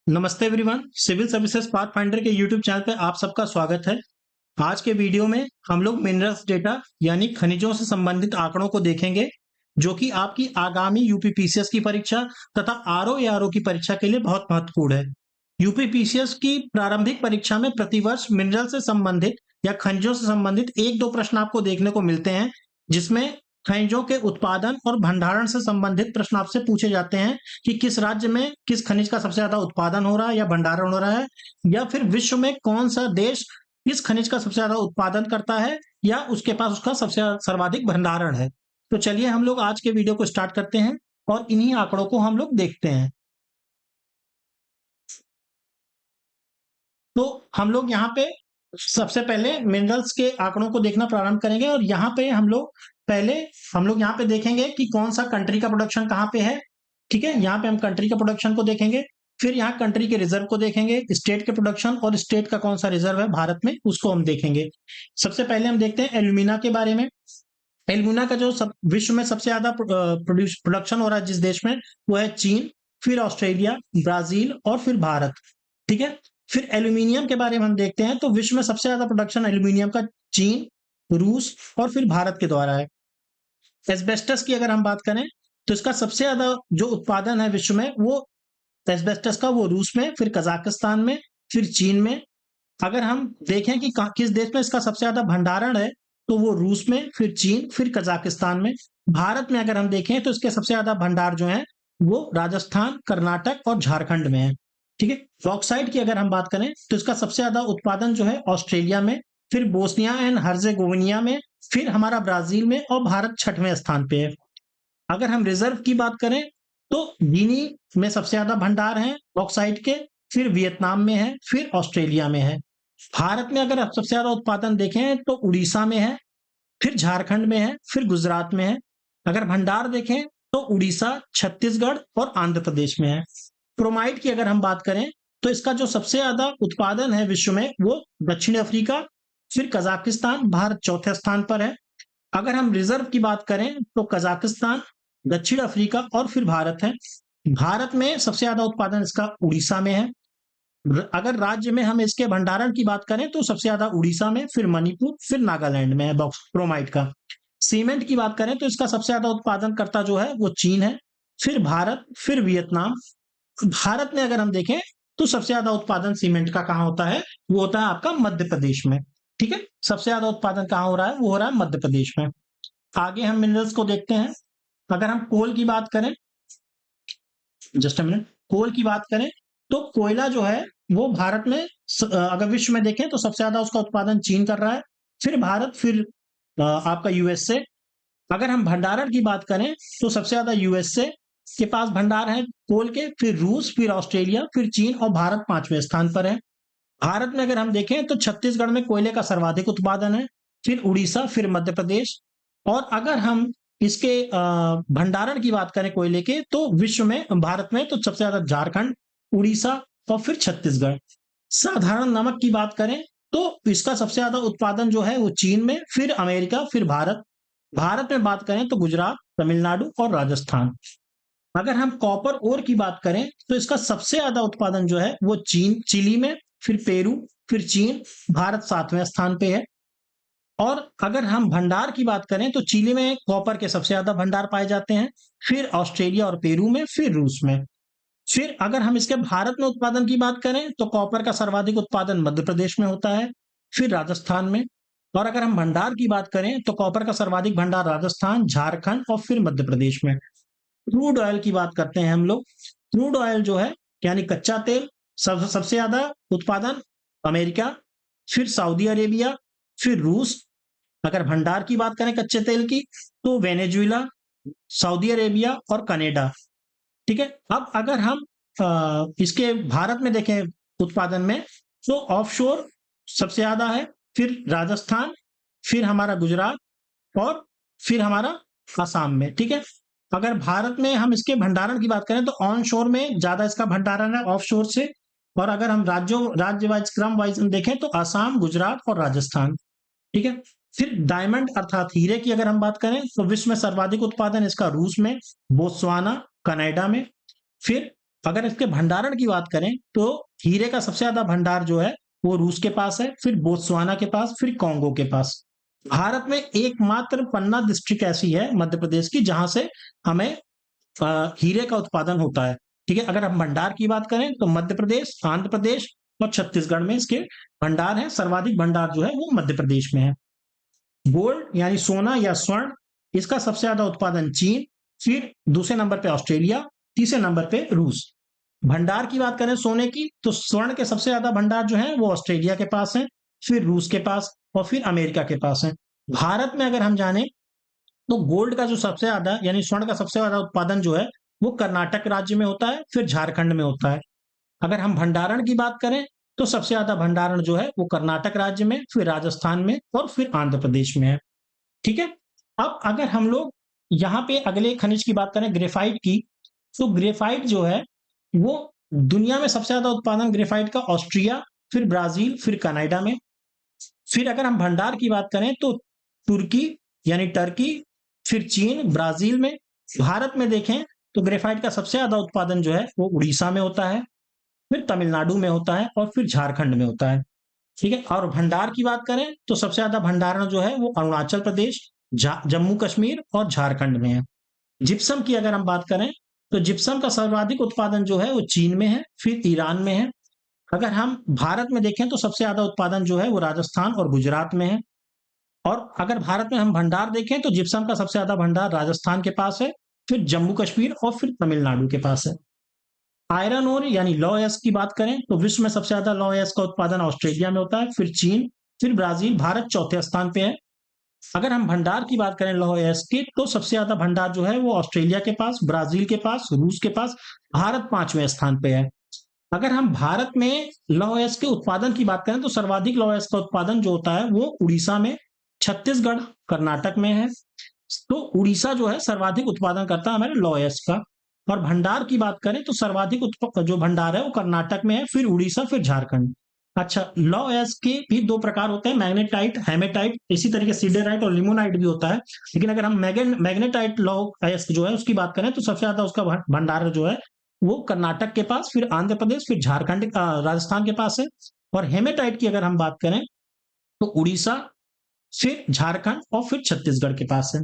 नमस्ते everyone, Civil Services Pathfinder के YouTube channel पे आप सबका स्वागत है। आज के वीडियो में हम लोग मिनरल्स डेटा यानी खनिजों से संबंधित आंकड़ों को देखेंगे, जो कि आपकी आगामी यूपीपीसीएस की परीक्षा तथा आरओ या आरओ की परीक्षा के लिए बहुत महत्वपूर्ण है। यूपीपीसीएस की प्रारंभिक परीक्षा में प्रतिवर्ष मिनरल से संबंधित या खनिजों से संबंधित एक दो प्रश्न आपको देखने को मिलते हैं, जिसमें खनिजों के उत्पादन और भंडारण से संबंधित प्रश्न आपसे पूछे जाते हैं कि किस राज्य में किस खनिज का सबसे ज्यादा उत्पादन हो रहा है या भंडारण हो रहा है, या फिर विश्व में कौन सा देश किस खनिज का सबसे ज्यादा उत्पादन करता है या उसके पास उसका सबसे सर्वाधिक भंडारण है। तो चलिए हम लोग आज के वीडियो को स्टार्ट करते हैं और इन्हीं आंकड़ों को हम लोग देखते हैं। तो हम लोग यहाँ पे सबसे पहले मिनरल्स के आंकड़ों को देखना प्रारंभ करेंगे और यहाँ पे हम लोग यहाँ पे देखेंगे कि कौन सा कंट्री का प्रोडक्शन कहाँ पे है। ठीक है, यहाँ पे हम कंट्री का प्रोडक्शन को देखेंगे, फिर यहाँ कंट्री के रिजर्व को देखेंगे, स्टेट के प्रोडक्शन और स्टेट का कौन सा रिजर्व है भारत में उसको हम देखेंगे। सबसे पहले हम देखते हैं एल्यूमिना के बारे में। एल्यूमिना का जो विश्व में सबसे ज्यादा प्रोडक्शन हो रहा है जिस देश में, वो है चीन, फिर ऑस्ट्रेलिया, ब्राजील और फिर भारत। ठीक है, फिर एल्यूमिनियम के बारे में हम देखते हैं तो विश्व में सबसे ज्यादा प्रोडक्शन एल्यूमिनियम का चीन, रूस और फिर भारत के द्वारा है। एस्बेस्टस की अगर हम बात करें तो इसका सबसे ज्यादा जो उत्पादन है विश्व में वो एस्बेस्टस का वो रूस में, फिर कजाकिस्तान में, फिर चीन में। अगर हम देखें कि किस देश में इसका सबसे ज्यादा भंडारण है तो वो रूस में, फिर चीन, फिर कजाकिस्तान में। भारत में अगर हम देखें तो इसके सबसे ज्यादा भंडार जो है वो राजस्थान, कर्नाटक और झारखंड में है। ठीक है, बॉक्साइट की अगर हम बात करें तो इसका सबसे ज्यादा उत्पादन जो है ऑस्ट्रेलिया में, फिर बोस्निया एंड हर्जेगोविनिया में, फिर हमारा ब्राजील में और भारत 6वें स्थान पे है। अगर हम रिजर्व की बात करें तो गिनी में सबसे ज्यादा भंडार है बॉक्साइट के, फिर वियतनाम में है, फिर ऑस्ट्रेलिया में है। भारत में अगर आप सबसे ज्यादा उत्पादन देखें तो उड़ीसा में है, फिर झारखंड में है, फिर गुजरात में है। अगर भंडार देखें तो उड़ीसा, छत्तीसगढ़ और आंध्र प्रदेश में है। क्रोमाइट की अगर हम बात करें तो इसका जो सबसे ज्यादा उत्पादन है विश्व में वो दक्षिण अफ्रीका, फिर कजाकिस्तान, भारत 4थे स्थान पर है। अगर हम रिजर्व की बात करें तो कजाकिस्तान, दक्षिण अफ्रीका और फिर भारत है। भारत में सबसे ज्यादा उत्पादन इसका उड़ीसा में है। अगर राज्य में हम इसके भंडारण की बात करें तो सबसे ज्यादा उड़ीसा में, फिर मणिपुर, फिर नागालैंड में है बॉक्स क्रोमाइट का। सीमेंट की बात करें तो इसका सबसे ज्यादा उत्पादन करता जो है वो चीन है, फिर भारत, फिर वियतनाम। भारत में अगर हम देखें तो सबसे ज्यादा उत्पादन सीमेंट का कहाँ होता है, वो होता है आपका मध्य प्रदेश में। ठीक है, सबसे ज्यादा उत्पादन कहाँ हो रहा है, वो हो रहा है मध्य प्रदेश में। आगे हम मिनरल्स को देखते हैं। अगर हम कोल की बात करें, जस्ट अ मिनट, कोल की बात करें तो कोयला जो है वो भारत में अगर विश्व में देखें तो सबसे ज्यादा उसका उत्पादन चीन कर रहा है, फिर भारत, फिर आपका यूएसए। अगर हम भंडारण की बात करें तो सबसे ज्यादा यूएसए के पास भंडार है कोल के, फिर रूस, फिर ऑस्ट्रेलिया, फिर चीन और भारत 5वें स्थान पर है। भारत में अगर हम देखें तो छत्तीसगढ़ में कोयले का सर्वाधिक उत्पादन है, फिर उड़ीसा, फिर मध्य प्रदेश। और अगर हम इसके भंडारण की बात करें कोयले के तो विश्व में भारत में तो सबसे ज्यादा झारखंड, उड़ीसा और फिर छत्तीसगढ़। साधारण नमक की बात करें तो इसका सबसे ज्यादा उत्पादन जो है वो चीन में, फिर अमेरिका, फिर भारत। भारत में बात करें तो गुजरात, तमिलनाडु और राजस्थान। अगर हम कॉपर ओर की बात करें तो इसका सबसे ज्यादा उत्पादन जो है वो चीन, चिली में, फिर पेरू, फिर चीन, भारत 7वें स्थान पे है। और अगर हम भंडार की बात करें तो चिली में कॉपर के सबसे ज्यादा भंडार पाए जाते हैं, फिर ऑस्ट्रेलिया और पेरू में, फिर रूस में। फिर अगर हम इसके भारत में उत्पादन की बात करें तो कॉपर का सर्वाधिक उत्पादन मध्य प्रदेश में होता है, फिर राजस्थान में। और अगर हम भंडार की बात करें तो कॉपर का सर्वाधिक भंडार राजस्थान, झारखंड और फिर मध्य प्रदेश में। क्रूड ऑयल की बात करते हैं हम लोग। क्रूड ऑयल जो है यानी कच्चा तेल, सबसे ज्यादा उत्पादन अमेरिका, फिर सऊदी अरेबिया, फिर रूस। अगर भंडार की बात करें कच्चे तेल की तो वेनेजुएला, सऊदी अरेबिया और कनाडा। ठीक है, अब अगर हम इसके भारत में देखें उत्पादन में तो ऑफशोर सबसे ज्यादा है, फिर राजस्थान, फिर हमारा गुजरात और फिर हमारा असम में। ठीक है, अगर भारत में हम इसके भंडारण की बात करें तो ऑन शोर में ज्यादा इसका भंडारण है ऑफ शोर से। और अगर हम राज्य वाइज क्रम वाइज हम देखें तो असम, गुजरात और राजस्थान। ठीक है, फिर डायमंड अर्थात हीरे की अगर हम बात करें तो विश्व में सर्वाधिक उत्पादन इसका रूस में, बोत्सवाना, कनाडा में। फिर अगर इसके भंडारण की बात करें तो हीरे का सबसे ज्यादा भंडार जो है वो रूस के पास है, फिर बोत्सवाना के पास, फिर कांगो के पास। भारत में एकमात्र पन्ना डिस्ट्रिक्ट ऐसी है मध्य प्रदेश की जहां से हमें हीरे का उत्पादन होता है। ठीक है, अगर हम भंडार की बात करें तो मध्य प्रदेश, आंध्र प्रदेश और छत्तीसगढ़ में इसके भंडार है। सर्वाधिक भंडार जो है वो मध्य प्रदेश में है। गोल्ड यानी सोना या स्वर्ण, इसका सबसे ज्यादा उत्पादन चीन, फिर दूसरे नंबर पे ऑस्ट्रेलिया, तीसरे नंबर पे रूस। भंडार की बात करें सोने की तो स्वर्ण के सबसे ज्यादा भंडार जो है वो ऑस्ट्रेलिया के पास है, फिर रूस के पास और फिर अमेरिका के पास है। भारत में अगर हम जाने तो गोल्ड का जो सबसे ज्यादा यानी स्वर्ण का सबसे ज्यादा उत्पादन जो है वो कर्नाटक राज्य में होता है, फिर झारखंड में होता है। अगर हम भंडारण की बात करें तो सबसे ज्यादा भंडारण जो है वो कर्नाटक राज्य में, फिर राजस्थान में और फिर आंध्र प्रदेश में है। ठीक है, अब अगर हम लोग यहाँ पे अगले खनिज की बात करें ग्रेफाइट की, तो ग्रेफाइट जो है वो दुनिया में सबसे ज्यादा उत्पादन ग्रेफाइट का ऑस्ट्रिया, फिर ब्राजील, फिर कनाडा में। फिर अगर हम भंडार की बात करें तो तुर्की यानी टर्की, फिर चीन, ब्राजील में। भारत में देखें तो ग्रेफाइट का सबसे ज्यादा उत्पादन जो है वो उड़ीसा में होता है, फिर तमिलनाडु में होता है और फिर झारखंड में होता है। ठीक है, और भंडार की बात करें तो सबसे ज्यादा भंडारण जो है वो अरुणाचल प्रदेश, जम्मू कश्मीर और झारखंड में है। जिप्सम की अगर हम बात करें तो जिप्सम का सर्वाधिक उत्पादन जो है वो चीन में है, फिर ईरान में है। अगर हम भारत में देखें तो सबसे ज्यादा उत्पादन जो है वो राजस्थान और गुजरात में है। और अगर भारत में हम भंडार देखें तो जिप्सम का सबसे ज्यादा भंडार राजस्थान के पास है, फिर जम्मू कश्मीर और फिर तमिलनाडु के पास है। आयरन ओर यानी लॉ एस की बात करें तो विश्व में सबसे ज्यादा लॉ एस का उत्पादन ऑस्ट्रेलिया में होता है, फिर चीन, फिर ब्राजील, भारत चौथे स्थान पे है। अगर हम भंडार की बात करें लौह अयस्क की तो सबसे ज्यादा भंडार जो है वो ऑस्ट्रेलिया के पास, ब्राजील के पास, रूस के पास, भारत पांचवें स्थान पे है। अगर हम भारत में लौह अयस्क के उत्पादन की बात करें तो सर्वाधिक लौह अयस्क का उत्पादन जो होता है वो उड़ीसा में, छत्तीसगढ़, कर्नाटक में है। तो उड़ीसा जो है सर्वाधिक उत्पादन करता है हमारे लौह अयस्क का। और भंडार की बात करें तो सर्वाधिक जो भंडार है वो कर्नाटक में है, फिर उड़ीसा, फिर झारखंड। अच्छा, लॉ अयस्क के भी दो प्रकार होते हैं, मैग्नेटाइट, हेमेटाइट, इसी तरीके सिडेराइट और लिमोनाइट भी होता है। लेकिन अगर हम मैग्नेटाइट लॉ अयस्क जो है उसकी बात करें तो सबसे ज्यादा उसका भंडार जो है वो कर्नाटक के पास, फिर आंध्र प्रदेश, फिर झारखंड, राजस्थान के पास है। और हेमेटाइट की अगर हम बात करें तो उड़ीसा, फिर झारखंड और फिर छत्तीसगढ़ के पास है।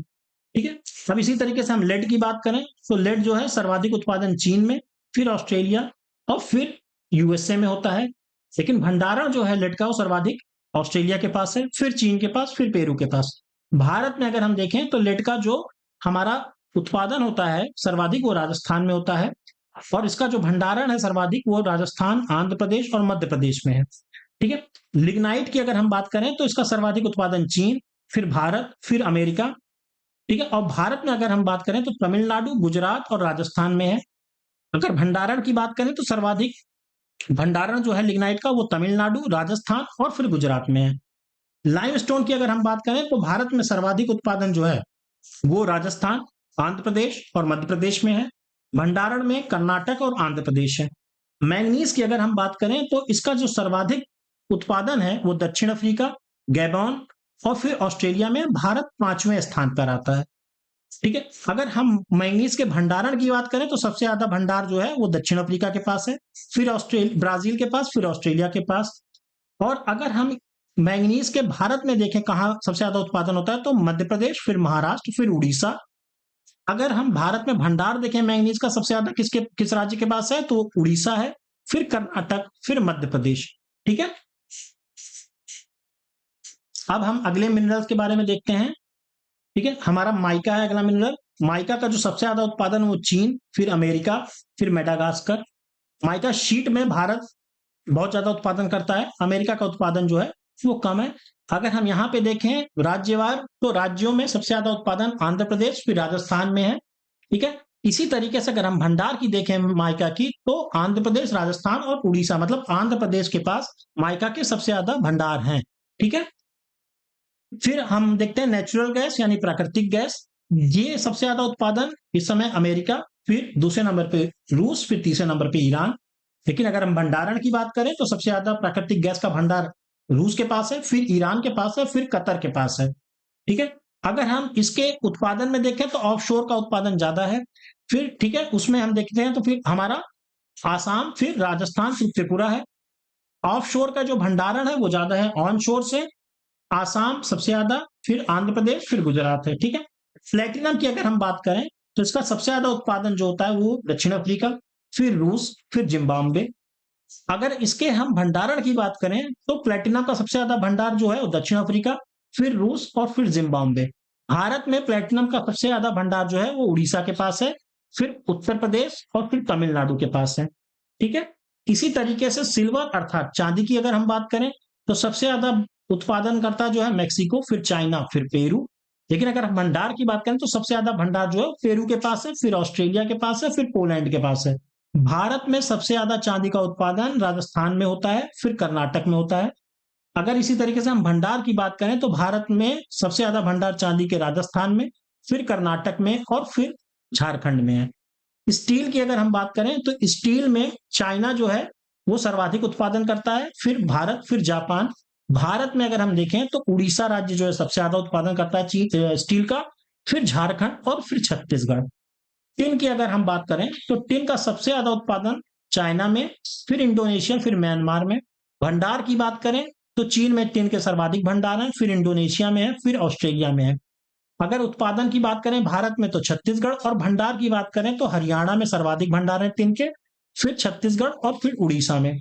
ठीक है, अब इसी तरीके से हम लेड की बात करें तो लेड जो है सर्वाधिक उत्पादन चीन में, फिर ऑस्ट्रेलिया और फिर यूएसए में होता है। लेकिन भंडारण जो है लेड का वो सर्वाधिक ऑस्ट्रेलिया के पास है, फिर चीन के पास, फिर पेरू के पास। भारत में अगर हम देखें तो लेड का जो हमारा उत्पादन होता है सर्वाधिक वो राजस्थान में होता है, और इसका जो भंडारण है सर्वाधिक वो राजस्थान, आंध्र प्रदेश और मध्य प्रदेश में है। ठीक है, लिग्नाइट की अगर हम बात करें तो इसका सर्वाधिक उत्पादन चीन, फिर भारत, फिर अमेरिका। ठीक है, और भारत में अगर हम बात करें तो तमिलनाडु, गुजरात और राजस्थान में है। अगर भंडारण की बात करें तो सर्वाधिक भंडारण जो है लिग्नाइट का वो तमिलनाडु, राजस्थान और फिर गुजरात में है। लाइमस्टोन की अगर हम बात करें तो भारत में सर्वाधिक उत्पादन जो है वो राजस्थान, आंध्र प्रदेश और मध्य प्रदेश में है। भंडारण में कर्नाटक और आंध्र प्रदेश है। मैंगनीज की अगर हम बात करें तो इसका जो सर्वाधिक उत्पादन है वो दक्षिण अफ्रीका, गैबॉन और फिर ऑस्ट्रेलिया में। भारत पांचवें स्थान पर आता है। ठीक है, अगर हम मैंगनीज के भंडारण की बात करें तो सबसे ज्यादा भंडार जो है वो दक्षिण अफ्रीका के पास है, फिर ऑस्ट्रेलिया, ब्राजील के पास, फिर ऑस्ट्रेलिया के पास। और अगर हम मैंगनीज के भारत में देखें कहाँ सबसे ज्यादा उत्पादन होता है तो मध्य प्रदेश, फिर महाराष्ट्र, फिर उड़ीसा। अगर हम भारत में भंडार देखें मैंगनीज का सबसे ज्यादा किस राज्य के पास है तो उड़ीसा है, फिर कर्नाटक, फिर मध्य प्रदेश। ठीक है, अब हम अगले मिनरल्स के बारे में देखते हैं। ठीक है, हमारा माइका है अगला मिनरल। माइका का जो सबसे ज्यादा उत्पादन वो चीन, फिर अमेरिका, फिर मेडागास्कर। माइका शीट में भारत बहुत ज्यादा उत्पादन करता है, अमेरिका का उत्पादन जो है वो कम है। अगर हम यहाँ पे देखें राज्यवार तो राज्यों में सबसे ज्यादा उत्पादन आंध्र प्रदेश, फिर राजस्थान में है। ठीक है, इसी तरीके से अगर हम भंडार की देखें माइका की तो आंध्र प्रदेश, राजस्थान और उड़ीसा, मतलब आंध्र प्रदेश के पास माइका के सबसे ज्यादा भंडार हैं। ठीक है, फिर हम देखते हैं नेचुरल गैस यानी प्राकृतिक गैस। ये सबसे ज्यादा उत्पादन इस समय अमेरिका, फिर दूसरे नंबर पे रूस, फिर तीसरे नंबर पे ईरान। लेकिन अगर हम भंडारण की बात करें तो सबसे ज्यादा प्राकृतिक गैस का भंडार रूस के पास है, फिर ईरान के पास है, फिर कतर के पास है। ठीक है, अगर हम इसके उत्पादन में देखें तो ऑफशोर का उत्पादन ज्यादा है। फिर ठीक है उसमें हम देखते हैं तो फिर हमारा आसाम, फिर राजस्थान, फिर त्रिपुरा है। ऑफ शोर का जो भंडारण है वो ज्यादा है ऑन शोर से। आसाम सबसे ज्यादा, फिर आंध्र प्रदेश, फिर गुजरात है। ठीक है। प्लेटिनम की अगर हम बात करें तो इसका सबसे ज्यादा उत्पादन जो होता है वो दक्षिण अफ्रीका, फिर रूस, फिर जिम्बाब्वे। अगर इसके हम भंडारण की बात करें तो प्लेटिनम का सबसे ज्यादा भंडार जो है वो दक्षिण अफ्रीका, फिर रूस और फिर जिम्बाब्वे। भारत में प्लेटिनम का सबसे ज्यादा भंडार जो है वो उड़ीसा के पास है, फिर उत्तर प्रदेश और फिर तमिलनाडु के पास है। ठीक है। इसी तरीके से सिल्वर अर्थात चांदी की अगर हम बात करें तो सबसे ज्यादा उत्पादन करता जो है मैक्सिको, फिर चाइना, फिर पेरू। लेकिन अगर हम भंडार की बात करें तो सबसे ज्यादा भंडार जो है पेरू के पास है, फिर ऑस्ट्रेलिया के पास है, फिर पोलैंड के पास है। भारत में सबसे ज्यादा चांदी का उत्पादन राजस्थान में होता है, फिर कर्नाटक में होता है। अगर इसी तरीके से हम भंडार की बात करें तो भारत में सबसे ज्यादा भंडार चांदी के राजस्थान में, फिर कर्नाटक में और फिर झारखंड में है। स्टील की अगर हम बात करें तो स्टील में चाइना जो है वो सर्वाधिक उत्पादन करता है, फिर भारत, फिर जापान। भारत में अगर हम देखें तो उड़ीसा राज्य जो है सबसे ज्यादा उत्पादन करता है स्टील का, फिर झारखंड और फिर छत्तीसगढ़। टिन की अगर हम बात करें तो टिन का सबसे ज्यादा उत्पादन चाइना में, फिर इंडोनेशिया, फिर म्यांमार में। भंडार की बात करें तो चीन में टिन के सर्वाधिक भंडार हैं, फिर इंडोनेशिया में है, फिर ऑस्ट्रेलिया में है। अगर उत्पादन की बात करें भारत में तो छत्तीसगढ़, और भंडार की बात करें तो हरियाणा में सर्वाधिक भंडार है टिन के, फिर छत्तीसगढ़ और फिर उड़ीसा में।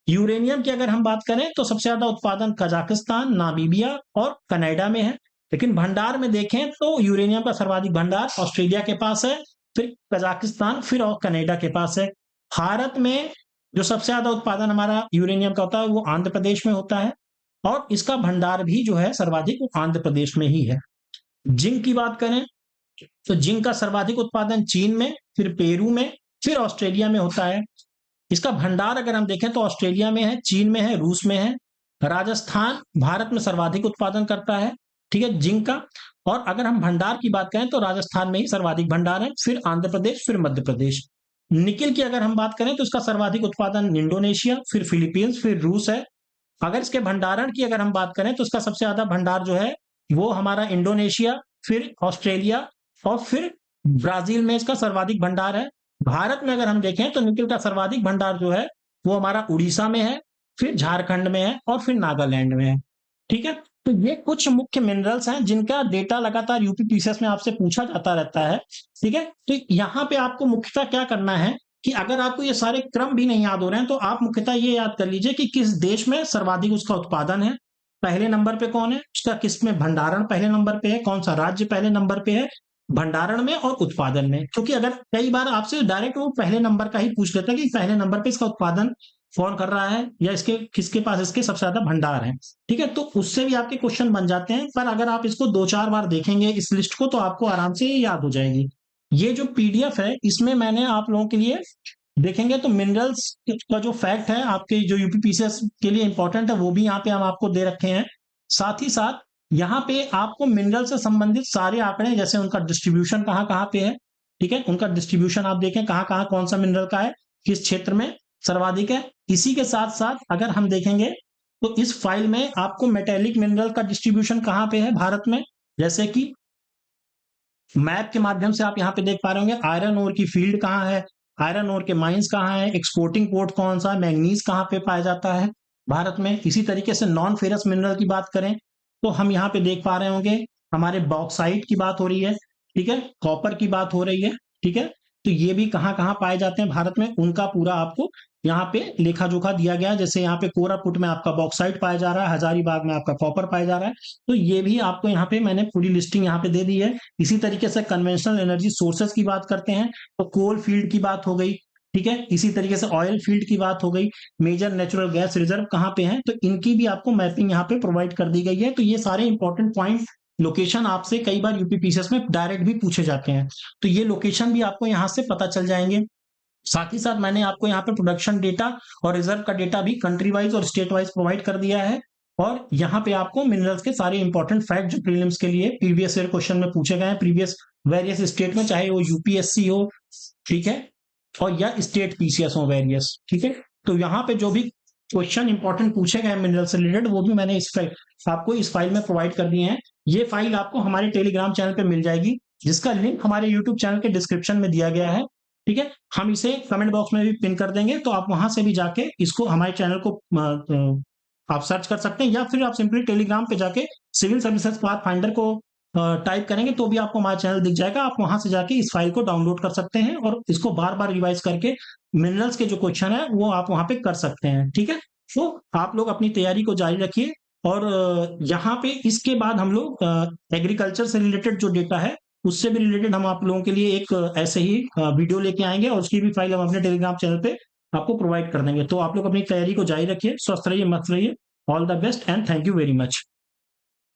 यूरेनियम की अगर हम बात करें तो सबसे ज्यादा उत्पादन कजाकिस्तान, नामीबिया और कनाडा में है। लेकिन भंडार में देखें तो यूरेनियम का सर्वाधिक भंडार ऑस्ट्रेलिया के पास है, फिर कजाकिस्तान, फिर और कनाडा के पास है। भारत में जो सबसे ज्यादा उत्पादन हमारा यूरेनियम का होता है वो आंध्र प्रदेश में होता है, और इसका भंडार भी जो है सर्वाधिक वो आंध्र प्रदेश में ही है। जिंक की बात करें तो जिंक का सर्वाधिक उत्पादन चीन में, फिर पेरू में, फिर ऑस्ट्रेलिया में होता है। इसका भंडार अगर हम देखें तो ऑस्ट्रेलिया में है, चीन में है, रूस में है। राजस्थान भारत में सर्वाधिक उत्पादन करता है, ठीक है, जिंक का। और अगर हम भंडार की बात करें तो राजस्थान में ही सर्वाधिक भंडार है, फिर आंध्र प्रदेश, फिर मध्य प्रदेश। निकिल की अगर हम बात करें तो इसका सर्वाधिक उत्पादन इंडोनेशिया, फिर फिलीपींस, फिर रूस है। अगर इसके भंडारण की अगर हम बात करें तो इसका सबसे ज्यादा भंडार जो है वो हमारा इंडोनेशिया, फिर ऑस्ट्रेलिया और फिर ब्राजील में इसका सर्वाधिक भंडार है। भारत में अगर हम देखें तो निकिल का सर्वाधिक भंडार जो है वो हमारा उड़ीसा में है, फिर झारखंड में है और फिर नागालैंड में है। ठीक है। तो ये कुछ मुख्य मिनरल्स हैं जिनका डेटा लगातार यूपी पीसीएस में आपसे पूछा जाता रहता है। ठीक है। तो यहाँ पे आपको मुख्यतः क्या करना है कि अगर आपको ये सारे क्रम भी नहीं याद हो रहे हैं तो आप मुख्यतः ये याद कर लीजिए कि किस देश में सर्वाधिक उसका उत्पादन है, पहले नंबर पे कौन है, उसका किस में भंडारण पहले नंबर पे है, कौन सा राज्य पहले नंबर पे है भंडारण में और उत्पादन में। क्योंकि अगर कई बार आपसे डायरेक्ट वो पहले नंबर का ही पूछ लेता है कि पहले नंबर पे इसका उत्पादन कौन कर रहा है या इसके किसके पास इसके सबसे ज्यादा भंडार है। ठीक है। तो उससे भी आपके क्वेश्चन बन जाते हैं, पर अगर आप इसको 2-4 बार देखेंगे इस लिस्ट को तो आपको आराम से ये याद हो जाएगी। ये जो पीडीएफ है इसमें मैंने आप लोगों के लिए देखेंगे तो मिनरल्स का जो फैक्ट है आपके जो यूपीपीसीएस के लिए इंपॉर्टेंट है वो भी यहाँ पे हम आपको दे रखे हैं। साथ ही साथ यहाँ पे आपको मिनरल से संबंधित सारे आंकड़े, जैसे उनका डिस्ट्रीब्यूशन कहाँ कहाँ पे है, ठीक है, उनका डिस्ट्रीब्यूशन आप देखें कहाँ कहाँ कौन सा मिनरल का है, किस क्षेत्र में सर्वाधिक है। इसी के साथ साथ अगर हम देखेंगे तो इस फाइल में आपको मेटेलिक मिनरल का डिस्ट्रीब्यूशन कहाँ पे है भारत में, जैसे कि मैप के माध्यम से आप यहाँ पे देख पा रहे होंगे आयरन ओर की फील्ड कहाँ है, आयरन ओर के माइंस कहाँ है, एक्सपोर्टिंग पोर्ट कौन सा, मैंगनीज कहाँ पे पाया जाता है भारत में। इसी तरीके से नॉन फेरस मिनरल की बात करें तो हम यहाँ पे देख पा रहे होंगे हमारे बॉक्साइट की बात हो रही है, ठीक है, कॉपर की बात हो रही है। ठीक है। तो ये भी कहाँ कहाँ पाए जाते हैं भारत में उनका पूरा आपको यहाँ पे लेखा जोखा दिया गया है। जैसे यहाँ पे कोरापुट में आपका बॉक्साइट पाया जा रहा है, हजारीबाग में आपका कॉपर पाया जा रहा है। तो ये भी आपको यहाँ पे मैंने पूरी लिस्टिंग यहाँ पे दे दी है। इसी तरीके से कन्वेंशनल एनर्जी सोर्सेस की बात करते हैं तो कोल फील्ड की बात हो गई, ठीक है, इसी तरीके से ऑयल फील्ड की बात हो गई, मेजर नेचुरल गैस रिजर्व कहाँ पे हैं तो इनकी भी आपको मैपिंग यहाँ पे प्रोवाइड कर दी गई है। तो ये सारे इंपॉर्टेंट पॉइंट लोकेशन आपसे कई बार यूपीपीसीएस में डायरेक्ट भी पूछे जाते हैं, तो ये लोकेशन भी आपको यहाँ से पता चल जाएंगे। साथ ही साथ मैंने आपको यहाँ पे प्रोडक्शन डेटा और रिजर्व का डेटा भी कंट्री वाइज और स्टेट वाइज प्रोवाइड कर दिया है। और यहाँ पे आपको मिनरल्स के सारे इंपॉर्टेंट फैक्ट जो प्रीलिम्स के लिए प्रीवियस ईयर क्वेश्चन में पूछे गए हैं प्रीवियस वेरियस स्टेट में, चाहे वो यूपीएससी हो, ठीक है, और या स्टेट पीसीएस हो वेरियस, ठीक है। तो यहाँ पे जो भी क्वेश्चन इंपॉर्टेंट पूछे गए मिनरल से रिलेटेड वो भी मैंने आपको इस फाइल में प्रोवाइड कर दिए हैं। ये फाइल आपको हमारे टेलीग्राम चैनल पे मिल जाएगी जिसका लिंक हमारे यूट्यूब चैनल के डिस्क्रिप्शन में दिया गया है। ठीक है, हम इसे कमेंट बॉक्स में भी पिन कर देंगे, तो आप वहां से भी जाके इसको हमारे चैनल को आप सर्च कर सकते हैं, या फिर आप सिंपली टेलीग्राम पे जाके सिविल सर्विसेज पाथ फाइंडर को टाइप करेंगे तो भी आपको हमारा चैनल दिख जाएगा। आप वहां से जाके इस फाइल को डाउनलोड कर सकते हैं और इसको बार बार रिवाइज करके मिनरल्स के जो क्वेश्चन है वो आप वहां पे कर सकते हैं। ठीक है, तो आप लोग अपनी तैयारी को जारी रखिए, और यहाँ पे इसके बाद हम लोग एग्रीकल्चर से रिलेटेड जो डेटा है उससे भी रिलेटेड हम आप लोगों के लिए एक ऐसे ही वीडियो लेके आएंगे, और उसकी भी फाइल हम अपने टेलीग्राम चैनल पे आपको प्रोवाइड कर देंगे। तो आप लोग अपनी तैयारी को जारी रखिए, स्वस्थ रहिए, मस्त रहिए। All the best and thank you very much.